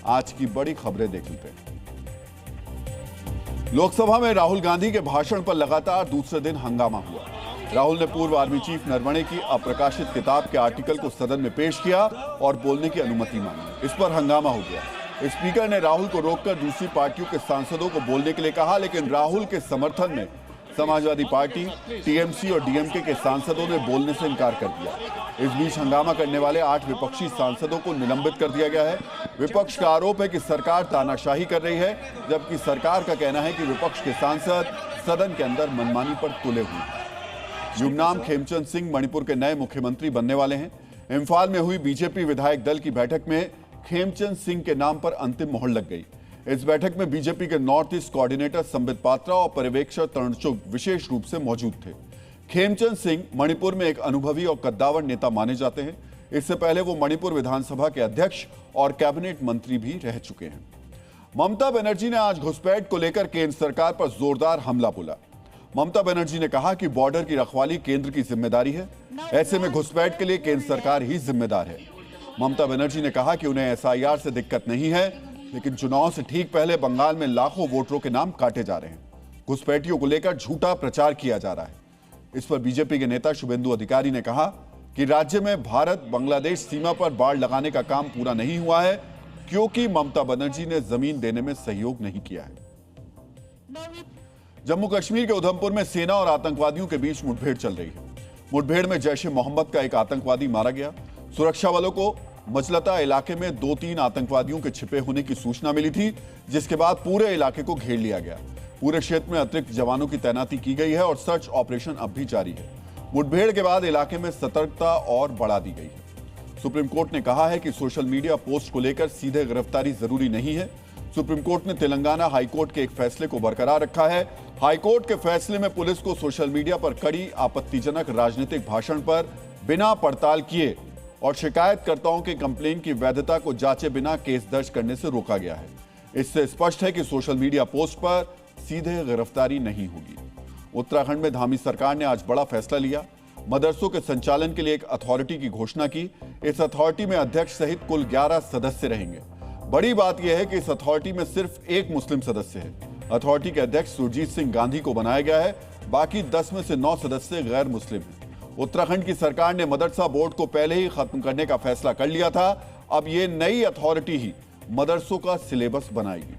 आज की बड़ी खबरें देख लेते हैं। लोकसभा में राहुल गांधी के भाषण पर लगातार दूसरे दिन हंगामा हुआ। राहुल ने पूर्व आर्मी चीफ नरवणे की अप्रकाशित किताब के आर्टिकल को सदन में पेश किया और बोलने की अनुमति मांगी। इस पर हंगामा हो गया। स्पीकर ने राहुल को रोककर दूसरी पार्टियों के सांसदों को बोलने के लिए कहा, लेकिन राहुल के समर्थन में समाजवादी पार्टी, टीएमसी और डीएमके के सांसदों ने बोलने से इनकार कर दिया। इस बीच हंगामा करने वाले 8 विपक्षी सांसदों को निलंबित कर दिया गया है। विपक्ष का आरोप है कि सरकार तानाशाही कर रही है, जबकि सरकार का कहना है कि विपक्ष के सांसद सदन के अंदर मनमानी पर तुले हुए हैं। युमनाम खेमचंद सिंह मणिपुर के नए मुख्यमंत्री बनने वाले हैं। इम्फाल में हुई बीजेपी विधायक दल की बैठक में खेमचंद सिंह के नाम पर अंतिम मोहर लग गई। इस बैठक में बीजेपी के north east coordinator Sambit Patra और पर्यवेक्षक तरणचुग विशेष रूप से मौजूद थे। खेमचंद सिंह मणिपुर में एक अनुभवी और कद्दावर नेता माने जाते हैं। इससे पहले वो मणिपुर विधानसभा के अध्यक्ष और कैबिनेट मंत्री भी रह चुके हैं। ममता बनर्जी ने आज घुसपैठ को लेकर केंद्र सरकार पर जोरदार हमला बोला। ममता बनर्जी ने कहा कि बॉर्डर की रखवाली केंद्र की जिम्मेदारी है, ऐसे में घुसपैठ के लिए केंद्र सरकार ही जिम्मेदार है। ममता बनर्जी ने कहा कि उन्हें एसआईआर से दिक्कत नहीं है, लेकिन चुनाव से ठीक पहले बंगाल में लाखों वोटरों के नाम काटे जा रहे हैं। घुसपैठियों को लेकर झूठा प्रचार किया जा रहा है। इस पर बीजेपी के नेता शुभेंदु अधिकारी ने कहा कि राज्य में भारत बांग्लादेश सीमा पर बाड़ लगाने का काम पूरा नहीं हुआ है, क्योंकि ममता बनर्जी ने जमीन देने में सहयोग नहीं किया है। जम्मू कश्मीर के उधमपुर में सेना और आतंकवादियों के बीच मुठभेड़ चल रही है। मुठभेड़ में जैश ए मोहम्मद का एक आतंकवादी मारा गया। सुरक्षा बलों को मचलता इलाके में 2-3 आतंकवादियों के छिपे होने की सूचना मिली थी, जिसके बाद पूरे इलाके को घेर लिया गया। पूरे क्षेत्र में अतिरिक्त जवानों की तैनाती की गई है और सर्च ऑपरेशन अब भी जारी है। मुठभेड़ के बाद इलाके में सतर्कता और बढ़ा दी गई है। सुप्रीम कोर्ट ने कहा है कि सोशल मीडिया पोस्ट को लेकर सीधे गिरफ्तारी जरूरी नहीं है। सुप्रीम कोर्ट ने तेलंगाना हाईकोर्ट के एक फैसले को बरकरार रखा है। हाईकोर्ट के फैसले में पुलिस को सोशल मीडिया पर कड़ी आपत्तिजनक राजनीतिक भाषण पर बिना पड़ताल किए और शिकायतकर्ताओं के कंप्लेन की वैधता को जांचे बिना केस दर्ज करने से रोका गया है। इससे स्पष्ट है कि सोशल मीडिया पोस्ट पर सीधे गिरफ्तारी नहीं होगी। उत्तराखंड में धामी सरकार ने आज बड़ा फैसला लिया। मदरसों के संचालन के लिए एक अथॉरिटी की घोषणा की। इस अथॉरिटी में अध्यक्ष सहित कुल 11 सदस्य रहेंगे। बड़ी बात यह है कि इस अथॉरिटी में सिर्फ एक मुस्लिम सदस्य है। अथॉरिटी के अध्यक्ष सुरजीत सिंह गांधी को बनाया गया है। बाकी 10 में से 9 सदस्य गैर मुस्लिम हैं। उत्तराखंड की सरकार ने मदरसा बोर्ड को पहले ही खत्म करने का फैसला कर लिया था। अब ये नई अथॉरिटी ही मदरसों का सिलेबस बनाएगी।